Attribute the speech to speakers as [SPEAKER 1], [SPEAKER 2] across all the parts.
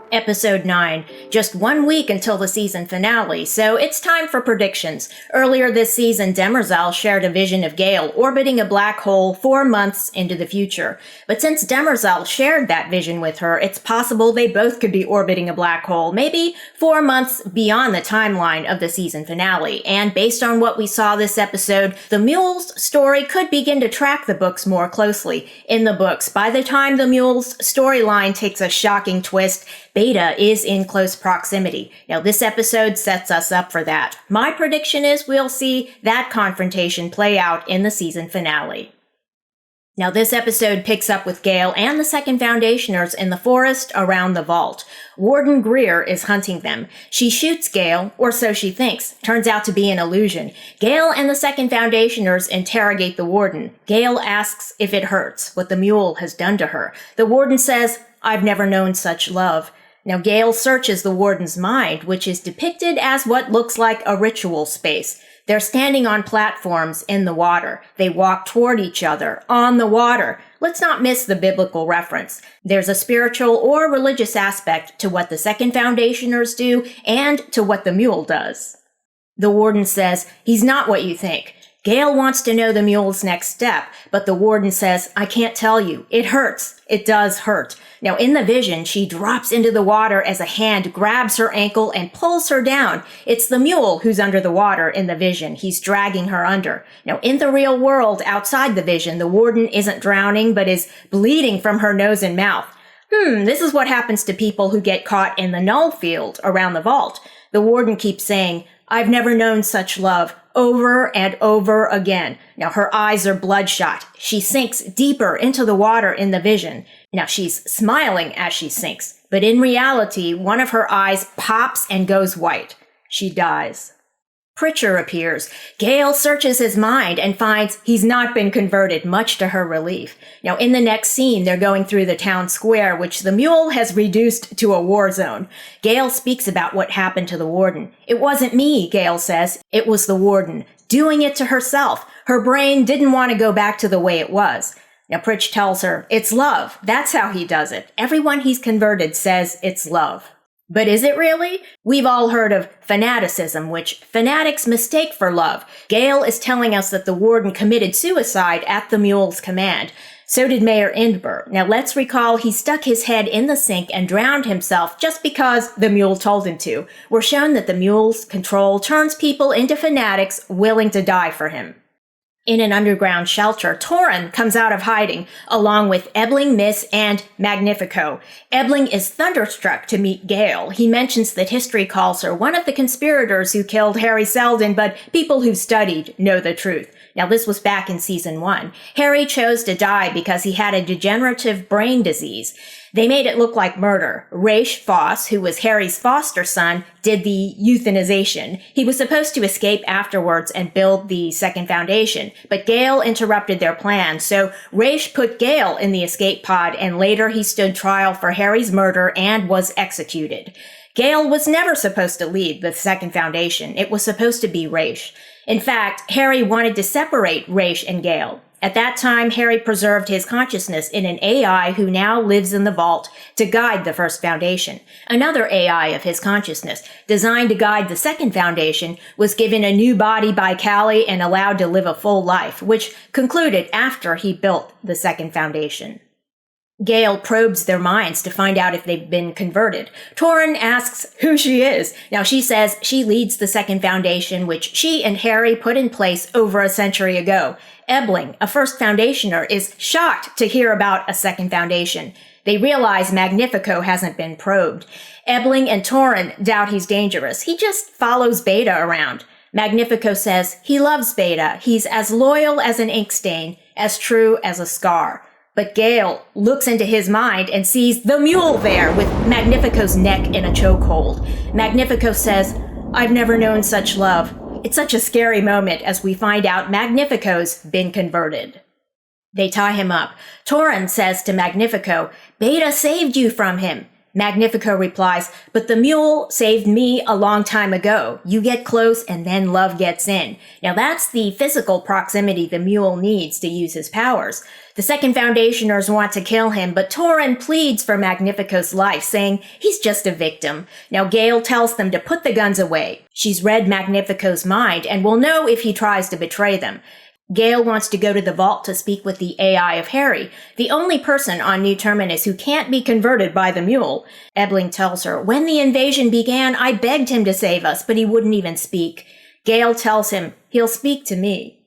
[SPEAKER 1] Episode 9. Just 1 week until the season finale, so it's time for predictions. Earlier this season, Demerzel shared a vision of Gail orbiting a black hole 4 months into the future. But since Demerzel shared that vision with her, it's possible they both could be orbiting a black hole, maybe 4 months beyond the timeline of the season finale. And based on what we saw this episode, the Mule's story could begin to track the books more closely. In the books, by the time the Mule's storyline takes a shocking twist, Beta is in close proximity. Now, this episode sets us up for that. My prediction is we'll see that confrontation play out in the season finale. Now, this episode picks up with Gail and the Second Foundationers in the forest around the vault. Warden Greer is hunting them. She shoots Gail, or so she thinks. Turns out to be an illusion. Gail and the Second Foundationers interrogate the Warden. Gail asks if it hurts, what the Mule has done to her. The Warden says, "I've never known such love." Now, Gail searches the Warden's mind, which is depicted as what looks like a ritual space. They're standing on platforms in the water. They walk toward each other on the water. Let's not miss the biblical reference. There's a spiritual or religious aspect to what the Second Foundationers do and to what the Mule does. The Warden says, "He's not what you think." Gail wants to know the Mule's next step, but the Warden says, "I can't tell you. It hurts. It does hurt." Now, in the vision, she drops into the water as a hand grabs her ankle and pulls her down. It's the Mule who's under the water in the vision. He's dragging her under. Now, in the real world, outside the vision, the Warden isn't drowning, but is bleeding from her nose and mouth. This is what happens to people who get caught in the null field around the vault. The Warden keeps saying, "I've never known such love," over and over again. Now, her eyes are bloodshot. She sinks deeper into the water in the vision. Now, she's smiling as she sinks, but in reality, one of her eyes pops and goes white. She dies. Pritchard appears. Gail searches his mind and finds he's not been converted, much to her relief. Now, in the next scene, they're going through the town square, which the Mule has reduced to a war zone. Gail speaks about what happened to the Warden. "It wasn't me," Gail says. "It was the Warden, doing it to herself. Her brain didn't want to go back to the way it was." Now, Pritch tells her, "It's love. That's how he does it. Everyone he's converted says it's love." But is it really? We've all heard of fanaticism, which fanatics mistake for love. Gail is telling us that the Warden committed suicide at the Mule's command. So did Mayor Indber. Now let's recall he stuck his head in the sink and drowned himself just because the Mule told him to. We're shown that the Mule's control turns people into fanatics willing to die for him. In an underground shelter, Torin comes out of hiding, along with Ebbling, Miss, and Magnifico. Ebbling is thunderstruck to meet Gail. He mentions that history calls her one of the conspirators who killed Hari Seldon, but people who've studied know the truth. Now, this was back in season 1. Hari chose to die because he had a degenerative brain disease. They made it look like murder. Raish Foss, who was Hari's foster son, did the euthanization. He was supposed to escape afterwards and build the Second Foundation, but Gail interrupted their plan, so Raish put Gail in the escape pod, and later he stood trial for Hari's murder and was executed. Gail was never supposed to lead the Second Foundation. It was supposed to be Raish. In fact, Hari wanted to separate Raish and Gail. At that time, Hari preserved his consciousness in an AI who now lives in the vault to guide the First Foundation. Another AI of his consciousness, designed to guide the Second Foundation, was given a new body by Kalle and allowed to live a full life, which concluded after he built the Second Foundation. Gail probes their minds to find out if they've been converted. Torin asks who she is. Now, she says she leads the Second Foundation, which she and Hari put in place over a century ago. Ebbling, a First Foundationer, is shocked to hear about a Second Foundation. They realize Magnifico hasn't been probed. Ebbling and Torin doubt he's dangerous. He just follows Beta around. Magnifico says he loves Beta. He's as loyal as an ink stain, as true as a scar. But Gail looks into his mind and sees the Mule there with Magnifico's neck in a chokehold. Magnifico says, "I've never known such love." It's such a scary moment as we find out Magnifico's been converted. They tie him up. Torin says to Magnifico, "Beta saved you from him." Magnifico replies, but the mule saved me a long time ago. You get close and then love gets in. Now that's the physical proximity the mule needs to use his powers. The second Foundationers want to kill him, but Torin pleads for Magnifico's life, saying he's just a victim. Now Gail tells them to put the guns away. She's read Magnifico's mind and will know if he tries to betray them. Gail wants to go to the vault to speak with the AI of Hari, the only person on New Terminus who can't be converted by the mule. Ebling tells her, when the invasion began, I begged him to save us, but he wouldn't even speak. Gail tells him, he'll speak to me.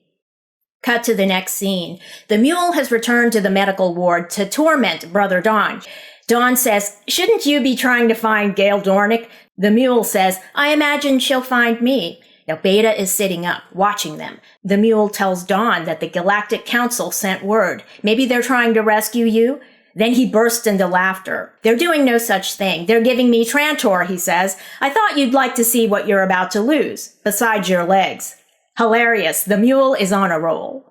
[SPEAKER 1] Cut to the next scene. The mule has returned to the medical ward to torment Brother Dawn. Dawn says, shouldn't you be trying to find Gail Dornick? The mule says, I imagine she'll find me. Now, Beta is sitting up, watching them. The mule tells Dawn that the Galactic Council sent word. Maybe they're trying to rescue you? Then he bursts into laughter. They're doing no such thing. They're giving me Trantor, he says. I thought you'd like to see what you're about to lose, besides your legs. Hilarious. The mule is on a roll.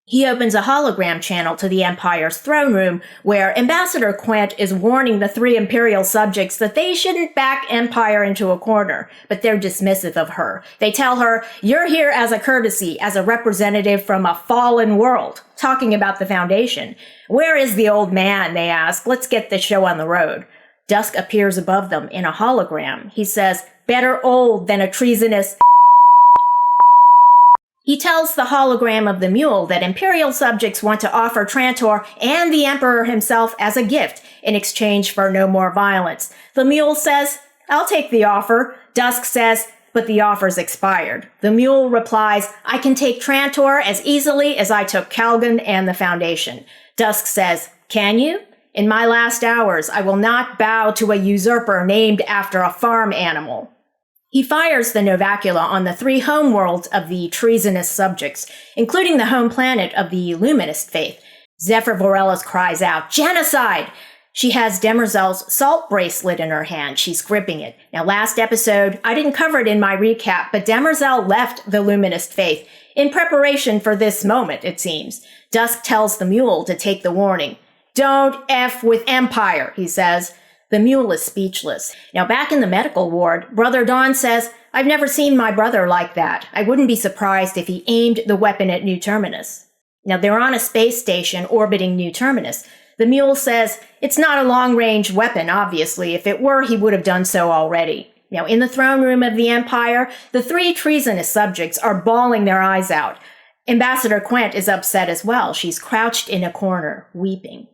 [SPEAKER 1] He opens a hologram channel to the Empire's throne room, where Ambassador Quent is warning the 3 Imperial subjects that they shouldn't back Empire into a corner, but they're dismissive of her. They tell her, you're here as a courtesy, as a representative from a fallen world, talking about the Foundation. Where is the old man, they ask. Let's get the show on the road. Dusk appears above them in a hologram. He says, better old than a treasonous... He tells the hologram of the mule that Imperial subjects want to offer Trantor and the Emperor himself as a gift in exchange for no more violence. The mule says, I'll take the offer. Dusk says, but the offer's expired. The mule replies, I can take Trantor as easily as I took Calgon and the Foundation. Dusk says, can you? In my last hours, I will not bow to a usurper named after a farm animal. He fires the Novacula on the 3 homeworlds of the treasonous subjects, including the home planet of the Luminist faith. Zephyr Vorellus cries out, genocide! She has Demerzel's salt bracelet in her hand. She's gripping it. Now, last episode, I didn't cover it in my recap, but Demerzel left the Luminist faith in preparation for this moment, it seems. Dusk tells the mule to take the warning. Don't F with Empire, he says. The mule is speechless. Now, back in the medical ward, Brother Dawn says, I've never seen my brother like that. I wouldn't be surprised if he aimed the weapon at New Terminus. Now, they're on a space station orbiting New Terminus. The mule says, it's not a long-range weapon, obviously. If it were, he would have done so already. Now, in the throne room of the Empire, the 3 treasonous subjects are bawling their eyes out. Ambassador Quent is upset as well. She's crouched in a corner, weeping.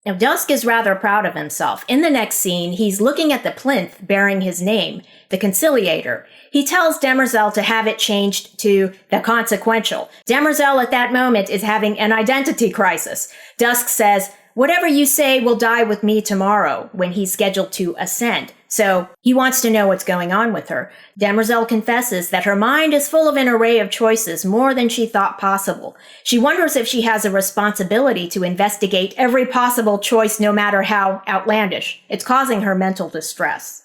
[SPEAKER 1] Now, Dusk is rather proud of himself. In the next scene, he's looking at the plinth bearing his name, the Conciliator. He tells Demerzel to have it changed to the Consequential. Demerzel at that moment is having an identity crisis. Dusk says, whatever you say will die with me tomorrow, when he's scheduled to ascend. So he wants to know what's going on with her. Demerzel confesses that her mind is full of an array of choices, more than she thought possible. She wonders if she has a responsibility to investigate every possible choice, no matter how outlandish. It's causing her mental distress.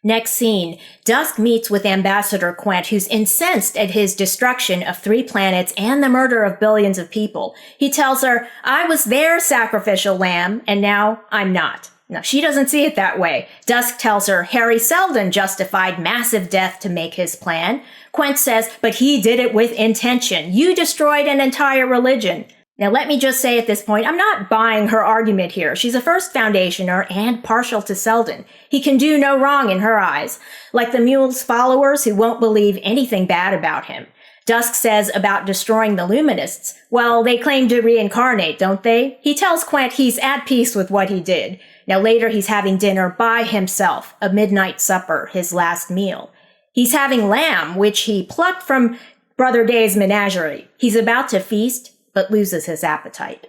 [SPEAKER 1] Next scene, Dusk meets with Ambassador Quent, who's incensed at his destruction of 3 planets and the murder of billions of people. He tells her, I was their sacrificial lamb, and now I'm not. Now, she doesn't see it that way. Dusk tells her Hari Seldon justified massive death to make his plan. Quent says, but he did it with intention. You destroyed an entire religion. Now, let me just say at this point, I'm not buying her argument here. She's a first Foundationer and partial to Seldon. He can do no wrong in her eyes, like the mule's followers who won't believe anything bad about him. Dusk says about destroying the Luminists, well, they claim to reincarnate, don't they? He tells Quent he's at peace with what he did. Now later he's having dinner by himself, a midnight supper, his last meal. He's having lamb, which he plucked from Brother Day's menagerie. He's about to feast, but loses his appetite.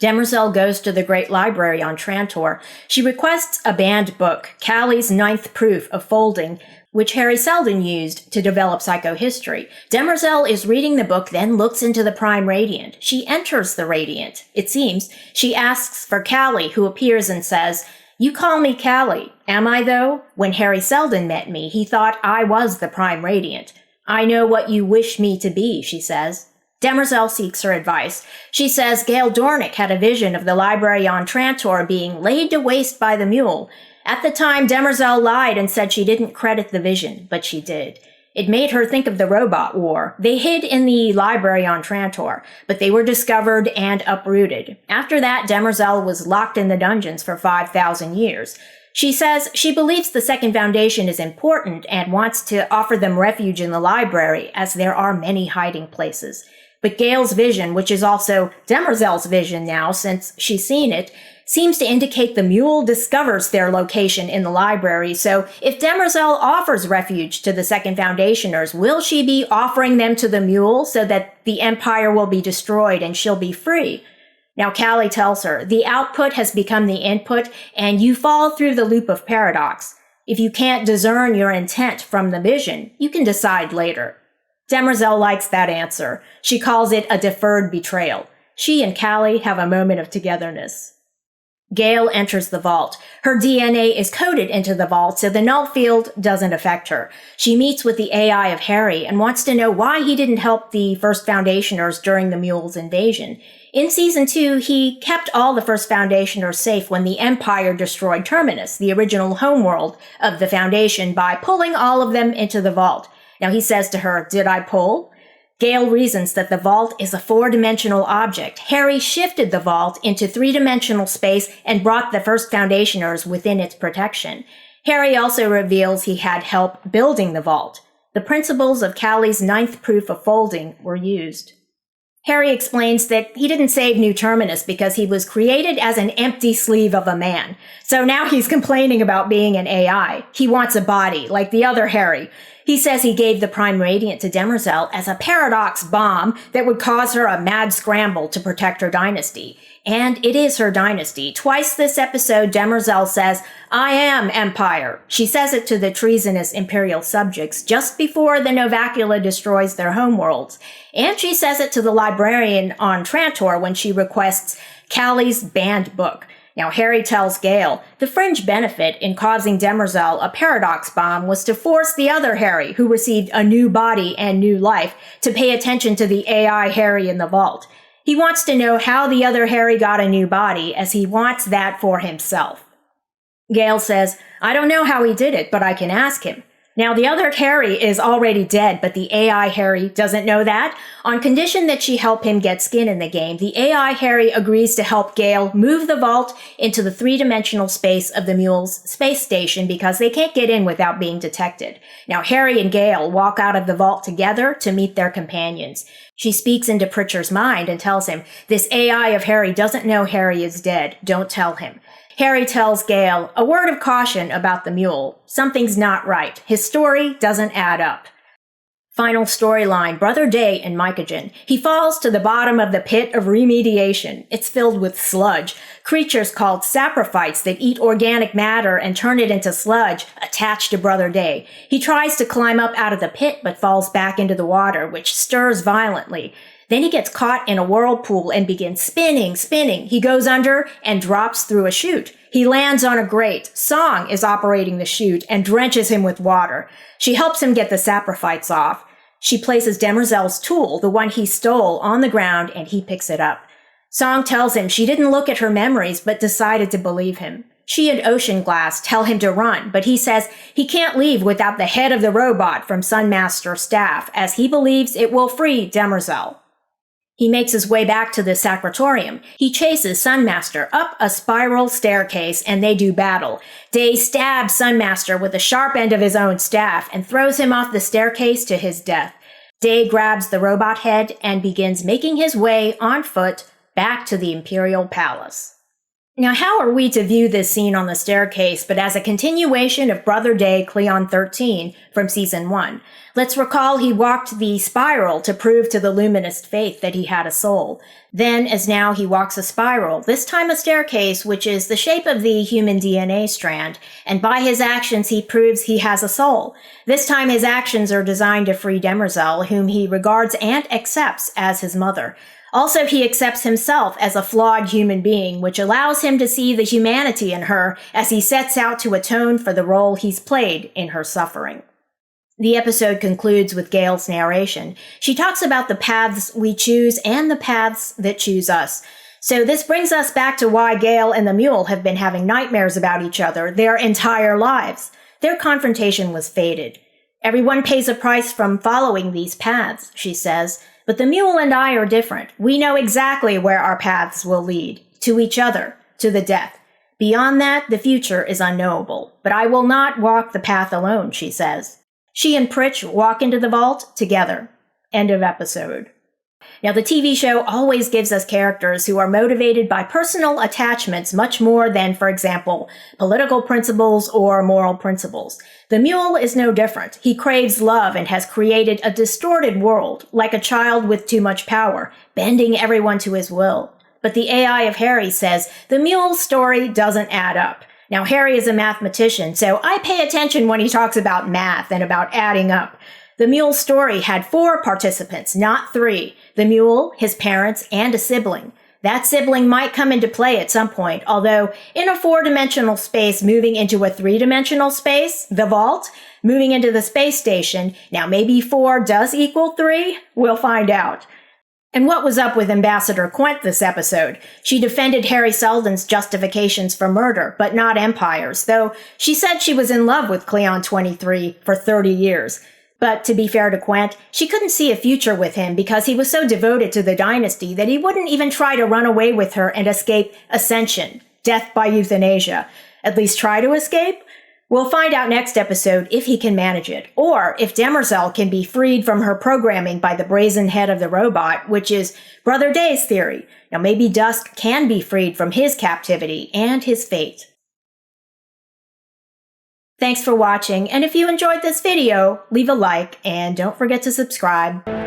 [SPEAKER 1] Demerzel goes to the Great Library on Trantor. She requests a banned book, Kalle's 9th Proof of Folding, which Hari Seldon used to develop psychohistory. Demerzel is reading the book, then looks into the Prime Radiant. She enters the Radiant. It seems she asks for Kalle, who appears and says, you call me Kalle. Am I, though? When Hari Seldon met me, he thought I was the Prime Radiant. I know what you wish me to be, she says. Demerzel seeks her advice. She says Gail Dornick had a vision of the library on Trantor being laid to waste by the mule. At the time, Demerzel lied and said she didn't credit the vision, but she did. It made her think of the robot war. They hid in the library on Trantor, but they were discovered and uprooted. After that, Demerzel was locked in the dungeons for 5,000 years. She says she believes the Second Foundation is important and wants to offer them refuge in the library, as there are many hiding places. But Gail's vision, which is also Demerzel's vision now since she's seen it, seems to indicate the Mule discovers their location in the library. So if Demerzel offers refuge to the Second Foundationers, will she be offering them to the Mule so that the Empire will be destroyed and she'll be free? Now, Kalle tells her, the output has become the input, and you fall through the loop of paradox. If you can't discern your intent from the vision, you can decide later. Demerzel likes that answer. She calls it a deferred betrayal. She and Kalle have a moment of togetherness. Gail enters the vault. Her DNA is coded into the vault, so the null field doesn't affect her. She meets with the AI of Hari and wants to know why he didn't help the First Foundationers during the Mule's invasion. In Season 2, he kept all the First Foundationers safe when the Empire destroyed Terminus, the original homeworld of the Foundation, by pulling all of them into the vault. Now he says to her, "Did I pull?" Gail reasons that the vault is a 4-dimensional object. Hari shifted the vault into 3-dimensional space and brought the First Foundationers within its protection. Hari also reveals he had help building the vault. The principles of Kalle's 9th proof of folding were used. Hari explains that he didn't save New Terminus because he was created as an empty sleeve of a man. So now he's complaining about being an AI. He wants a body, like the other Hari. He says he gave the Prime Radiant to Demerzel as a paradox bomb that would cause her a mad scramble to protect her dynasty. And it is her dynasty. Twice this episode, Demerzel says, "I am Empire." She says it to the treasonous Imperial subjects just before the Novacula destroys their homeworlds. And she says it to the librarian on Trantor when she requests Kalle's banned book. Now, Hari tells Gail the fringe benefit in causing Demerzel a paradox bomb was to force the other Hari, who received a new body and new life, to pay attention to the AI Hari in the vault. He wants to know how the other Hari got a new body, as he wants that for himself. Gail says, "I don't know how he did it, but I can ask him." Now, the other Hari is already dead, but the AI Hari doesn't know that. On condition that she help him get skin in the game, the AI Hari agrees to help Gail move the vault into the 3-dimensional space of the Mule's space station because they can't get in without being detected. Now, Hari and Gail walk out of the vault together to meet their companions. She speaks into Pritchard's mind and tells him, "This AI of Hari doesn't know Hari is dead. Don't tell him." Hari tells Gail, "A word of caution about the Mule. Something's not right. His story doesn't add up." Final storyline, Brother Day in Mycogen. He falls to the bottom of the pit of remediation. It's filled with sludge. Creatures called saprophytes that eat organic matter and turn it into sludge attached to Brother Day. He tries to climb up out of the pit but falls back into the water, which stirs violently. Then he gets caught in a whirlpool and begins spinning. He goes under and drops through a chute. He lands on a grate. Song is operating the chute and drenches him with water. She helps him get the saprophytes off. She places Demerzel's tool, the one he stole, on the ground, and he picks it up. Song tells him she didn't look at her memories, but decided to believe him. She and Ocean Glass tell him to run, but he says he can't leave without the head of the robot from Sunmaster's staff, as he believes it will free Demerzel. He makes his way back to the Sacratorium. He chases Sunmaster up a spiral staircase, and they do battle. Day stabs Sunmaster with the sharp end of his own staff and throws him off the staircase to his death. Day grabs the robot head and begins making his way on foot back to the Imperial Palace. Now, how are we to view this scene on the staircase but as a continuation of Brother Day Cleon 13 from Season 1? Let's recall he walked the spiral to prove to the Luminist faith that he had a soul. Then, as now, he walks a spiral, this time a staircase, which is the shape of the human DNA strand, and by his actions he proves he has a soul. This time his actions are designed to free Demerzel, whom he regards and accepts as his mother. Also, he accepts himself as a flawed human being, which allows him to see the humanity in her as he sets out to atone for the role he's played in her suffering. The episode concludes with Gail's narration. She talks about the paths we choose and the paths that choose us. So this brings us back to why Gail and the Mule have been having nightmares about each other their entire lives. Their confrontation was fated. Everyone pays a price from following these paths, she says, but the Mule and I are different. We know exactly where our paths will lead. To each other. To the death. Beyond that, the future is unknowable. But I will not walk the path alone, she says. She and Pritch walk into the vault together. End of episode. Now, the TV show always gives us characters who are motivated by personal attachments much more than, for example, political principles or moral principles. The Mule is no different. He craves love and has created a distorted world, like a child with too much power, bending everyone to his will. But the AI of Hari says the Mule's story doesn't add up. Now, Hari is a mathematician, so I pay attention when he talks about math and about adding up. The Mule's story had 4 participants, not 3. The Mule, his parents, and a sibling. That sibling might come into play at some point, although in a 4-dimensional space moving into a 3-dimensional space, the vault, moving into the space station, now maybe 4 does equal 3? We'll find out. And what was up with Ambassador Quent this episode? She defended Hari Seldon's justifications for murder, but not Empire's, though she said she was in love with Cleon 23 for 30 years. But to be fair to Quent, she couldn't see a future with him because he was so devoted to the dynasty that he wouldn't even try to run away with her and escape ascension, death by euthanasia. At least try to escape? We'll find out next episode if he can manage it, or if Demerzel can be freed from her programming by the brazen head of the robot, which is Brother Day's theory. Now maybe Dusk can be freed from his captivity and his fate. Thanks for watching, and if you enjoyed this video, leave a like and don't forget to subscribe.